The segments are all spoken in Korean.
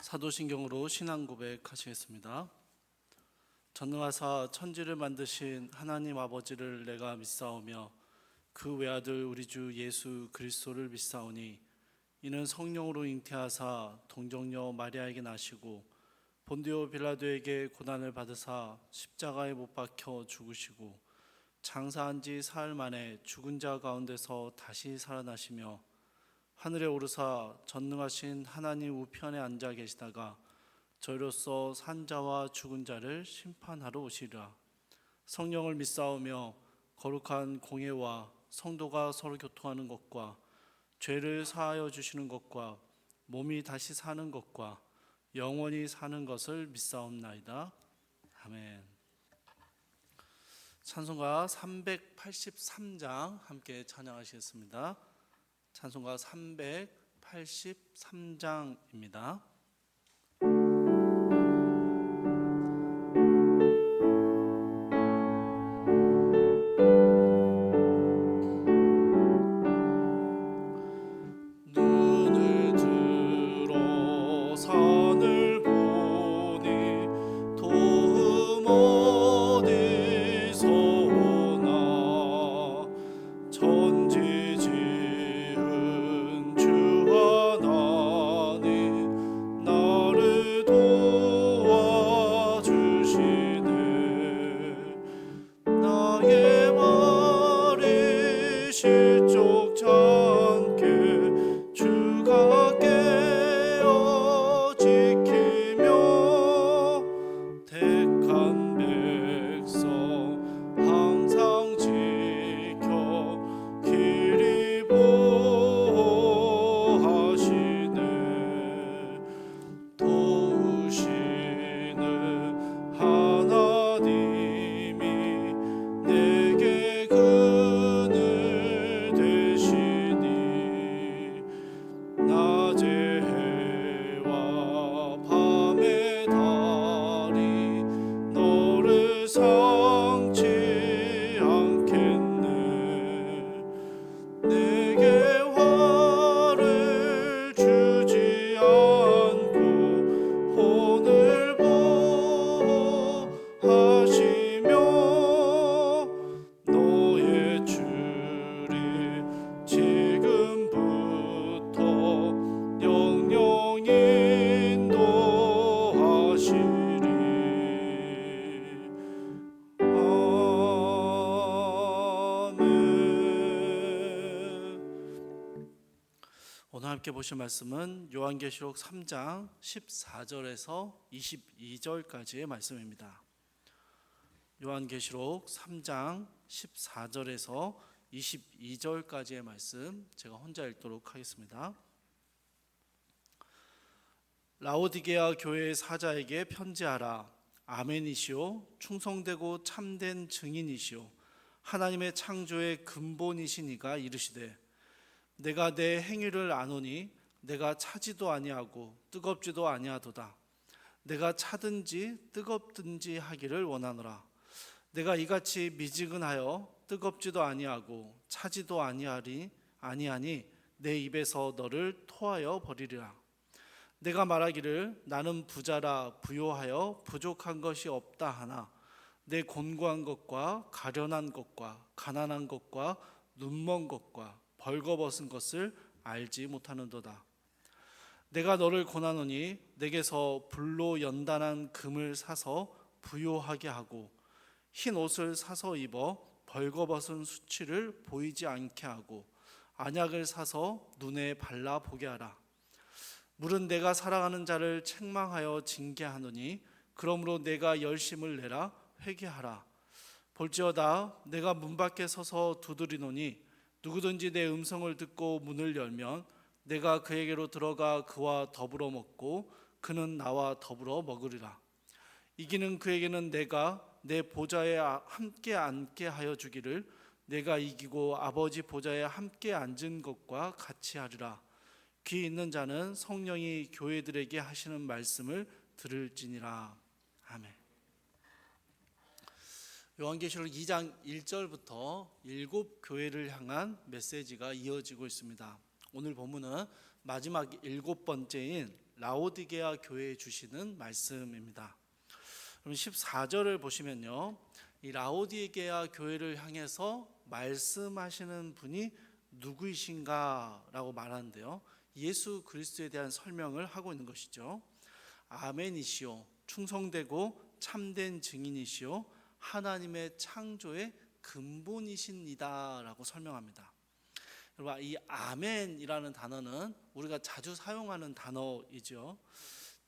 사도신경으로 신앙 고백하시겠습니다. 전능하사 천지를 만드신 하나님 아버지를 내가 믿사오며 그 외아들 우리 주 예수 그리스도를 믿사오니 이는 성령으로 잉태하사 동정녀 마리아에게 나시고 본디오 빌라도에게 고난을 받으사 십자가에 못 박혀 죽으시고 장사한 지 사흘 만에 죽은 자 가운데서 다시 살아나시며 하늘에 오르사 전능하신 하나님 우편에 앉아 계시다가 저희로서 산 자와 죽은 자를 심판하러 오시리라. 성령을 믿사오며 거룩한 공예와 성도가 서로 교통하는 것과 죄를 사하여 주시는 것과 몸이 다시 사는 것과 영원히 사는 것을 믿사옵나이다. 아멘. 찬송가 383장 함께 찬양하시겠습니다. 찬송가 383장입니다. 눈을 들어 산을 보니 도움 어디서 오나 천지 지은 주 하나님 나를 도와주시네. 나의 말이 실족치 않게 주가 깨어 지키며 택한 백성 항상 지켜 길이 보호하시네. 도우시는 하나님이 내게 그늘 되시니 낮의 해와 밤의 달이 너를 상치 않겠네. 내게 화를 주지 않고 혼을 보호하시며 너의 줄이 지금부터 영영 인도하시리. 아멘. 오늘 함께 보실 말씀은 요한계시록 3장 14절에서 22절까지의 말씀입니다. 요한계시록 3장 14절에서 22절까지의 말씀 제가 혼자 읽도록 하겠습니다. 라오디게아 교회의 사자에게 편지하라. 아멘이시오. 충성되고 참된 증인이시오. 하나님의 창조의 근본이시니가 이르시되 내가 내 행위를 아노니 내가 차지도 아니하고 뜨겁지도 아니하도다. 내가 차든지 뜨겁든지 하기를 원하노라. 내가 이같이 미지근하여 뜨겁지도 아니하고 차지도 아니하니 내 입에서 너를 토하여 버리리라. 내가 말하기를 나는 부자라 부요하여 부족한 것이 없다 하나 내 곤고한 것과 가련한 것과 가난한 것과 눈먼 것과 벌거벗은 것을 알지 못하는도다. 내가 너를 고나노니 내게서 불로 연단한 금을 사서 부요하게 하고 흰 옷을 사서 입어 벌거벗은 수치를 보이지 않게 하고 안약을 사서 눈에 발라 보게 하라. 물은 내가 사랑하는 자를 책망하여 징계하노니 그러므로 내가 열심을 내라 회개하라. 볼지어다 내가 문 밖에 서서 두드리노니 누구든지 내 음성을 듣고 문을 열면 내가 그에게로 들어가 그와 더불어 먹고 그는 나와 더불어 먹으리라. 이기는 그에게는 내가 내 보좌에 함께 앉게 하여 주기를 내가 이기고 아버지 보좌에 함께 앉은 것과 같이 하리라. 귀 있는 자는 성령이 교회들에게 하시는 말씀을 들을지니라. 아멘. 요한계시록 2장 1절부터 7교회를 향한 메시지가 이어지고 있습니다. 오늘 본문은 마지막 7번째인 라오디게아 교회에 주시는 말씀입니다. 그럼 14절을 보시면요, 이 라오디게아 교회를 향해서 말씀하시는 분이 누구이신가라고 말하는데요, 예수 그리스도에 대한 설명을 하고 있는 것이죠. 아멘이시오, 충성되고 참된 증인이시오, 하나님의 창조의 근본이십니다 라고 설명합니다. 여러분, 이 아멘이라는 단어는 우리가 자주 사용하는 단어이죠.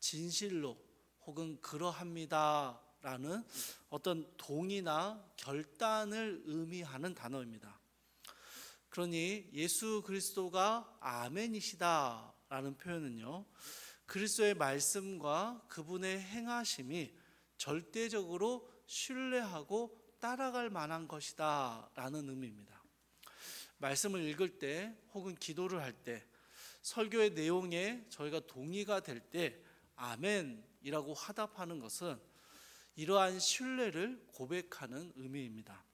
진실로 혹은 그러합니다 라는 어떤 동의나 결단을 의미하는 단어입니다. 그러니 예수 그리스도가 아멘이시다 라는 표현은요, 그리스도의 말씀과 그분의 행하심이 절대적으로 신뢰하고 따라갈 만한 것이다 라는 의미입니다. 말씀을 읽을 때 혹은 기도를 할 때, 설교의 내용에 저희가 동의가 될 때 아멘이라고 화답하는 것은 이러한 신뢰를 고백하는 의미입니다.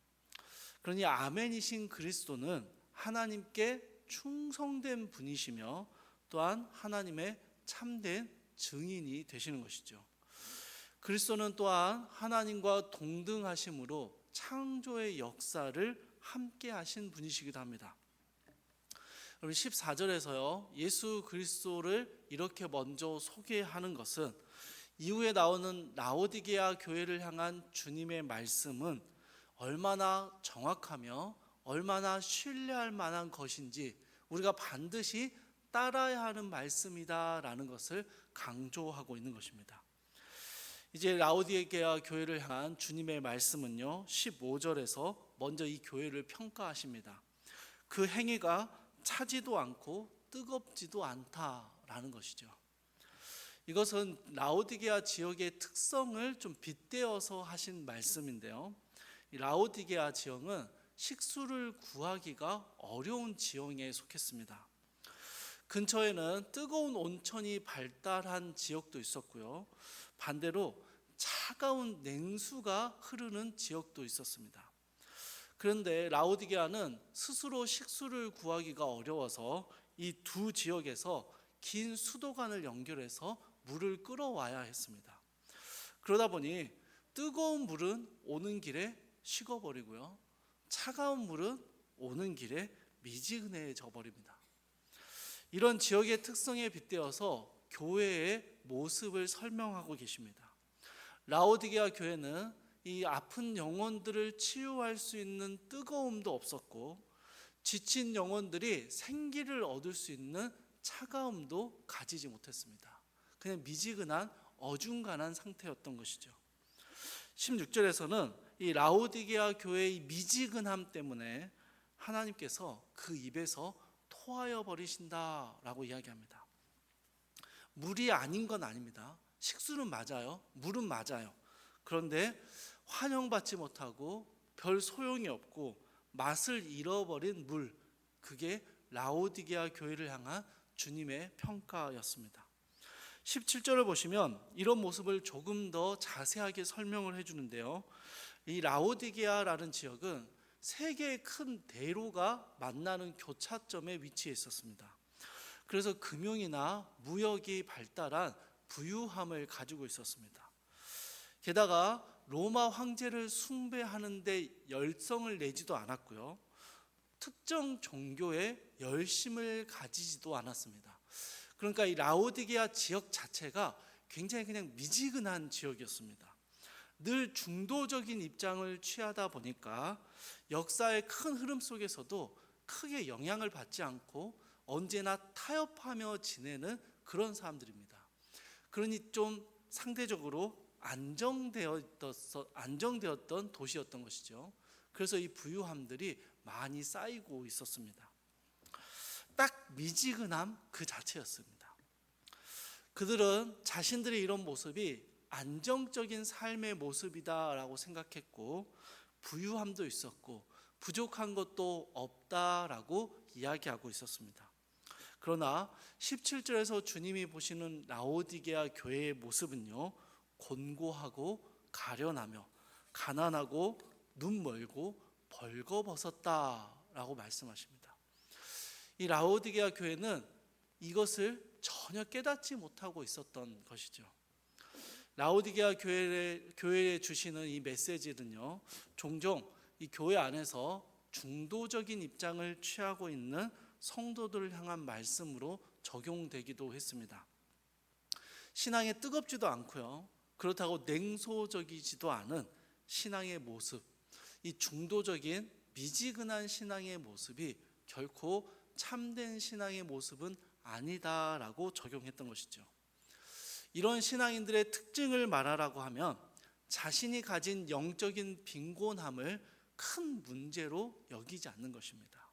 그러니 아멘이신 그리스도는 하나님께 충성된 분이시며 또한 하나님의 참된 증인이 되시는 것이죠. 그리스도는 또한 하나님과 동등하심으로 창조의 역사를 함께 하신 분이시기도 합니다. 14절에서요, 예수 그리스도를 이렇게 먼저 소개하는 것은 이후에 나오는 라오디게아 교회를 향한 주님의 말씀은 얼마나 정확하며 얼마나 신뢰할 만한 것인지 우리가 반드시 따라야 하는 말씀이다라는 것을 강조하고 있는 것입니다. 이제 라오디게아 교회를 향한 주님의 말씀은요, 15절에서 먼저 이 교회를 평가하십니다. 그 행위가 차지도 않고 뜨겁지도 않다라는 것이죠. 이것은 라오디게아 지역의 특성을 좀 빗대어서 하신 말씀인데요, 이 라오디게아 지역은 식수를 구하기가 어려운 지역에 속했습니다. 근처에는 뜨거운 온천이 발달한 지역도 있었고요, 반대로 차가운 냉수가 흐르는 지역도 있었습니다. 그런데 라오디게아는 스스로 식수를 구하기가 어려워서 이 두 지역에서 긴 수도관을 연결해서 물을 끌어와야 했습니다. 그러다 보니 뜨거운 물은 오는 길에 식어버리고요, 차가운 물은 오는 길에 미지근해져 버립니다. 이런 지역의 특성에 빗대어서 교회의 모습을 설명하고 계십니다. 라오디게아 교회는 이 아픈 영혼들을 치유할 수 있는 뜨거움도 없었고, 지친 영혼들이 생기를 얻을 수 있는 차가움도 가지지 못했습니다. 그냥 미지근한 어중간한 상태였던 것이죠. 16절에서는 이 라오디게아 교회의 미지근함 때문에 하나님께서 그 입에서 토하여 버리신다라고 이야기합니다. 물이 아닌 건 아닙니다. 식수는 맞아요. 물은 맞아요. 그런데 환영받지 못하고 별 소용이 없고 맛을 잃어버린 물, 그게 라오디게아 교회를 향한 주님의 평가였습니다. 17절을 보시면 이런 모습을 조금 더 자세하게 설명을 해주는데요, 이 라오디게아라는 지역은 세 개의 큰 대로가 만나는 교차점에 위치해 있었습니다. 그래서 금융이나 무역이 발달한 부유함을 가지고 있었습니다. 게다가 로마 황제를 숭배하는 데 열성을 내지도 않았고요, 특정 종교에 열심을 가지지도 않았습니다. 그러니까 이 라오디게아 지역 자체가 굉장히 그냥 미지근한 지역이었습니다. 늘 중도적인 입장을 취하다 보니까 역사의 큰 흐름 속에서도 크게 영향을 받지 않고 언제나 타협하며 지내는 그런 사람들입니다. 그러니 좀 상대적으로 안정되었던 도시였던 것이죠. 그래서 이 부유함들이 많이 쌓이고 있었습니다. 딱 미지근함 그 자체였습니다. 그들은 자신들의 이런 모습이 안정적인 삶의 모습이다라고 생각했고, 부유함도 있었고 부족한 것도 없다라고 이야기하고 있었습니다. 그러나 17절에서 주님이 보시는 라오디게아 교회의 모습은요, 곤고하고 가련하며 가난하고 눈 멀고 벌거벗었다라고 말씀하십니다. 이 라오디게아 교회는 이것을 전혀 깨닫지 못하고 있었던 것이죠. 라오디게아 교회에 주시는 이 메시지는요, 종종 이 교회 안에서 중도적인 입장을 취하고 있는 성도들을 향한 말씀으로 적용되기도 했습니다. 신앙에 뜨겁지도 않고요, 그렇다고 냉소적이지도 않은 신앙의 모습, 이 중도적인 미지근한 신앙의 모습이 결코 참된 신앙의 모습은 아니다라고 적용했던 것이죠. 이런 신앙인들의 특징을 말하라고 하면 자신이 가진 영적인 빈곤함을 큰 문제로 여기지 않는 것입니다.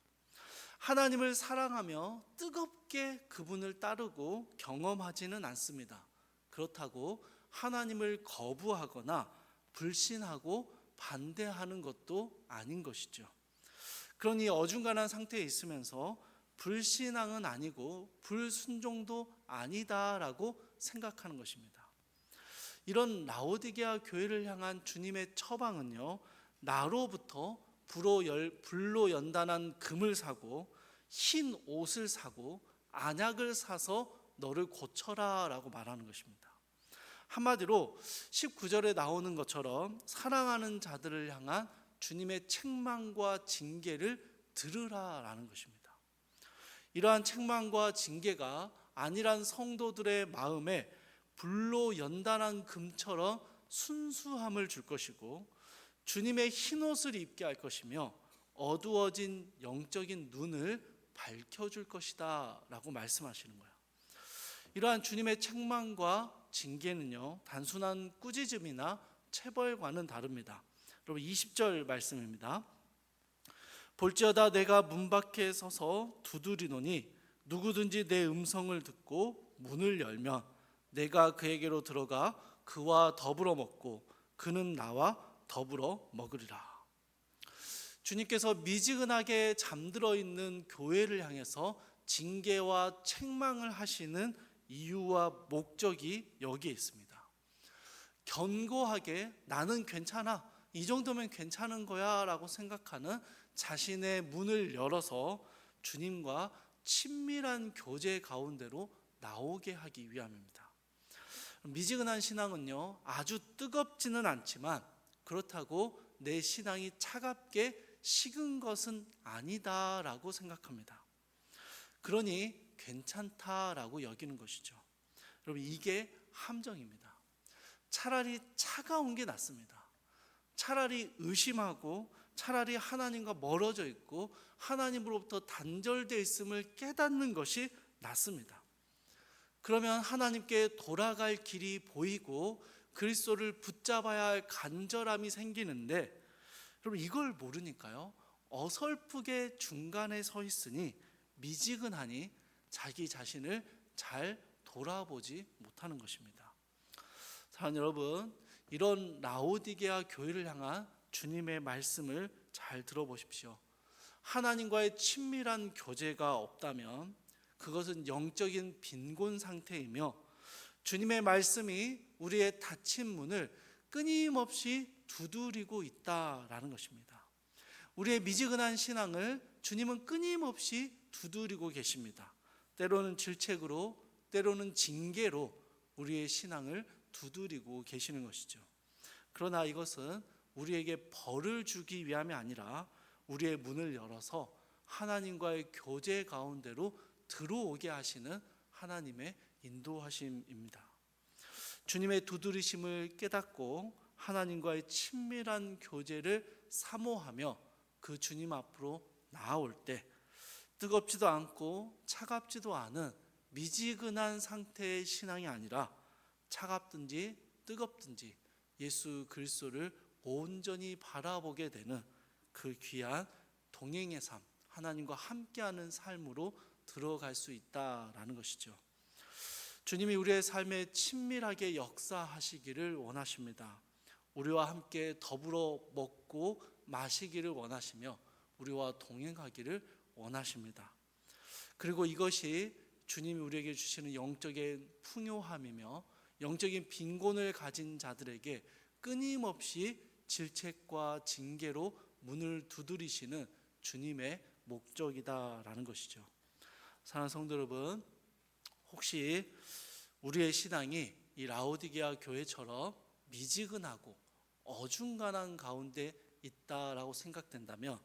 하나님을 사랑하며 뜨겁게 그분을 따르고 경험하지는 않습니다. 그렇다고 하나님을 거부하거나 불신하고 반대하는 것도 아닌 것이죠. 그러니 어중간한 상태에 있으면서 불신앙은 아니고 불순종도 아니다라고 생각하는 것입니다. 이런 라오디게아 교회를 향한 주님의 처방은요, 나로부터 불로 연단한 금을 사고 흰 옷을 사고 안약을 사서 너를 고쳐라 라고 말하는 것입니다. 한마디로 19절에 나오는 것처럼 사랑하는 자들을 향한 주님의 책망과 징계를 들으라 라는 것입니다. 이러한 책망과 징계가 안일한 성도들의 마음에 불로 연단한 금처럼 순수함을 줄 것이고, 주님의 흰옷을 입게 할 것이며 어두워진 영적인 눈을 밝혀줄 것이다 라고 말씀하시는 거예요. 이러한 주님의 책망과 징계는요, 단순한 꾸짖음이나 체벌과는 다릅니다. 여러분 20절 말씀입니다. 볼지어다 내가 문 밖에 서서 두드리노니 누구든지 내 음성을 듣고 문을 열면 내가 그에게로 들어가 그와 더불어 먹고 그는 나와 더불어 먹으리라. 주님께서 미지근하게 잠들어 있는 교회를 향해서 징계와 책망을 하시는 이유와 목적이 여기에 있습니다. 견고하게 나는 괜찮아, 이 정도면 괜찮은 거야 라고 생각하는 자신의 문을 열어서 주님과 친밀한 교제 가운데로 나오게 하기 위함입니다. 미지근한 신앙은요, 아주 뜨겁지는 않지만 그렇다고 내 신앙이 차갑게 식은 것은 아니다라고 생각합니다. 그러니 괜찮다라고 여기는 것이죠. 여러분 이게 함정입니다. 차라리 차가운 게 낫습니다. 차라리 의심하고 차라리 하나님과 멀어져 있고 하나님으로부터 단절되어 있음을 깨닫는 것이 낫습니다. 그러면 하나님께 돌아갈 길이 보이고 그리스도를 붙잡아야 할 간절함이 생기는데, 여러분 이걸 모르니까요, 어설프게 중간에 서 있으니 미지근하니 자기 자신을 잘 돌아보지 못하는 것입니다. 사랑하는 여러분, 이런 라오디게아 교회를 향한 주님의 말씀을 잘 들어보십시오. 하나님과의 친밀한 교제가 없다면 그것은 영적인 빈곤 상태이며 주님의 말씀이 우리의 닫힌 문을 끊임없이 두드리고 있다라는 것입니다. 우리의 미지근한 신앙을 주님은 끊임없이 두드리고 계십니다. 때로는 질책으로, 때로는 징계로 우리의 신앙을 두드리고 계시는 것이죠. 그러나 이것은 우리에게 벌을 주기 위함이 아니라 우리의 문을 열어서 하나님과의 교제 가운데로 들어오게 하시는 하나님의 인도하심입니다. 주님의 두드리심을 깨닫고 하나님과의 친밀한 교제를 사모하며 그 주님 앞으로 나아올 때 뜨겁지도 않고 차갑지도 않은 미지근한 상태의 신앙이 아니라 차갑든지 뜨겁든지 예수 그리스도를 온전히 바라보게 되는 그 귀한 동행의 삶, 하나님과 함께하는 삶으로 들어갈 수 있다라는 것이죠. 주님이 우리의 삶에 친밀하게 역사하시기를 원하십니다. 우리와 함께 더불어 먹고 마시기를 원하시며 우리와 동행하기를 원하십니다. 그리고 이것이 주님이 우리에게 주시는 영적인 풍요함이며 영적인 빈곤을 가진 자들에게 끊임없이 질책과 징계로 문을 두드리시는 주님의 목적이다라는 것이죠. 사랑하는 성도 여러분, 혹시 우리의 신앙이 이 라오디게아 교회처럼 미지근하고 어중간한 가운데 있다라고 생각된다면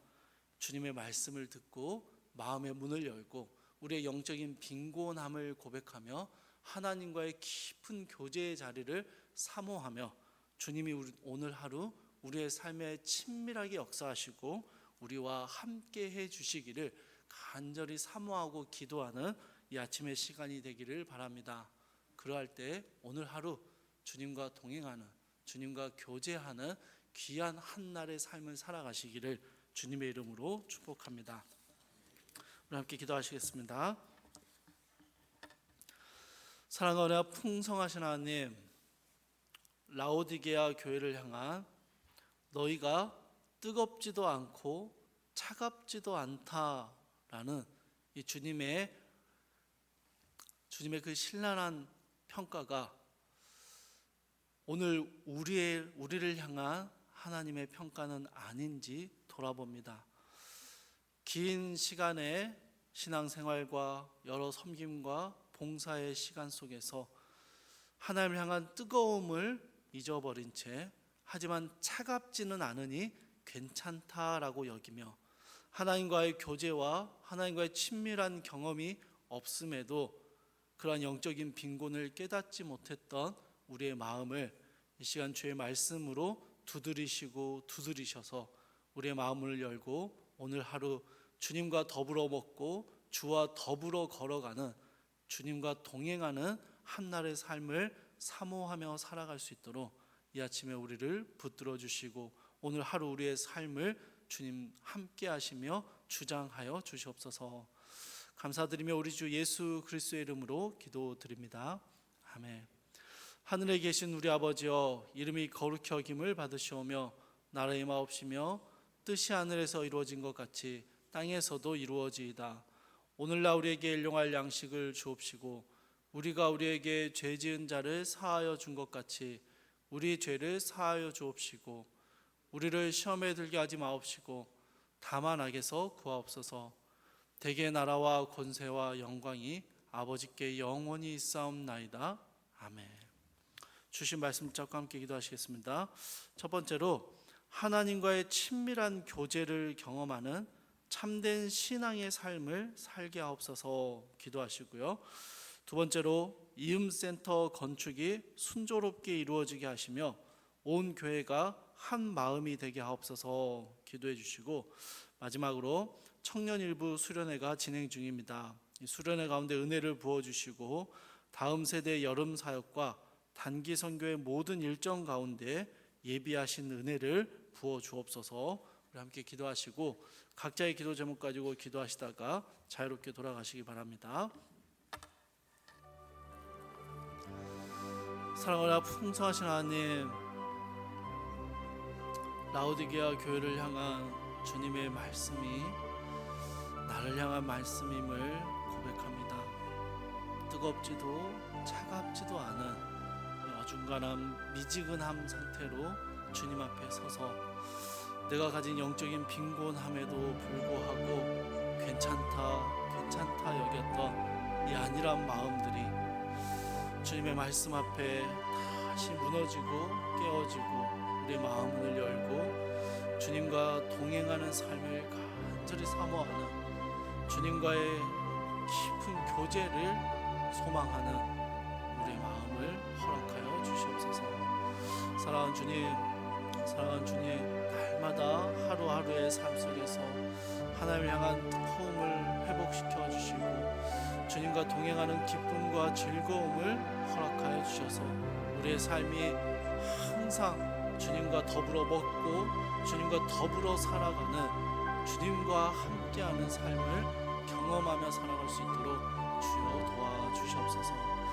주님의 말씀을 듣고 마음의 문을 열고 우리의 영적인 빈곤함을 고백하며 하나님과의 깊은 교제의 자리를 사모하며 주님이 오늘 하루 우리의 삶에 친밀하게 역사하시고 우리와 함께 해 주시기를 간절히 사모하고 기도하는 이 아침의 시간이 되기를 바랍니다. 그러할 때 오늘 하루 주님과 동행하는, 주님과 교제하는 귀한 한날의 삶을 살아가시기를 주님의 이름으로 축복합니다. 우리 함께 기도하시겠습니다. 사랑하는 풍성하신 하나님, 라오디게아 교회를 향한 너희가 뜨겁지도 않고 차갑지도 않다라는 이 주님의 그 신랄한 평가가 오늘 우리를 향한 하나님의 평가는 아닌지 돌아봅니다. 긴 시간의 신앙생활과 여러 섬김과 봉사의 시간 속에서 하나님을 향한 뜨거움을 잊어버린 채 하지만 차갑지는 않으니 괜찮다라고 여기며 하나님과의 교제와 하나님과의 친밀한 경험이 없음에도 그러한 영적인 빈곤을 깨닫지 못했던 우리의 마음을 이 시간 주의 말씀으로 두드리셔서 우리의 마음을 열고 오늘 하루 주님과 더불어 먹고 주와 더불어 걸어가는, 주님과 동행하는 한날의 삶을 사모하며 살아갈 수 있도록 이 아침에 우리를 붙들어 주시고 오늘 하루 우리의 삶을 주님 함께 하시며 주장하여 주시옵소서. 감사드리며 우리 주 예수 그리스도의 이름으로 기도드립니다. 아멘. 하늘에 계신 우리 아버지여, 이름이 거룩히 여김을 받으시오며 나라의 임하옵시며 뜻이 하늘에서 이루어진 것 같이 땅에서도 이루어지이다. 오늘날 우리에게 일용할 양식을 주옵시고 우리가 우리에게 죄 지은 자를 사하여 준 것 같이 우리 죄를 사하여 주옵시고 우리를 시험에 들게 하지 마옵시고 다만 악에서 구하옵소서. 대개 나라와 권세와 영광이 아버지께 영원히 있사옵나이다. 아멘. 주신 말씀 붙잡고 함께 기도하시겠습니다. 첫 번째로 하나님과의 친밀한 교제를 경험하는 참된 신앙의 삶을 살게 하옵소서 기도하시고요. 두 번째로 이음센터 건축이 순조롭게 이루어지게 하시며 온 교회가 한 마음이 되게 하옵소서 기도해 주시고, 마지막으로 청년 일부 수련회가 진행 중입니다. 이 수련회 가운데 은혜를 부어주시고 다음 세대 여름 사역과 단기 선교의 모든 일정 가운데 예비하신 은혜를 부어 주옵소서. 우리 함께 기도하시고 각자의 기도 제목 가지고 기도하시다가 자유롭게 돌아가시기 바랍니다. 사랑하나 풍성하신 하나님, 라오디게아 교회를 향한 주님의 말씀이 나를 향한 말씀임을 고백합니다. 뜨겁지도 차갑지도 않은 어중간한 미지근함 상태로 주님 앞에 서서 내가 가진 영적인 빈곤함에도 불구하고 괜찮다 여겼던 이 안일한 마음들이 주님의 말씀 앞에 다시 무너지고 깨어지고 우리의 마음을 열고 주님과 동행하는 삶을 간절히 사모하는, 주님과의 깊은 교제를 소망하는 우리의 마음을 허락하여 주시옵소서. 사랑하는 주님, 날마다 하루하루의 삶 속에서 하나님을 향한 뜨거움을 회복시켜 주시고 주님과 동행하는 기쁨과 즐거움을 허락하여 주셔서 우리의 삶이 항상 주님과 더불어 먹고 주님과 더불어 살아가는, 주님과 함께하는 삶을 경험하며 살아갈 수 있도록 주여 도와주시옵소서.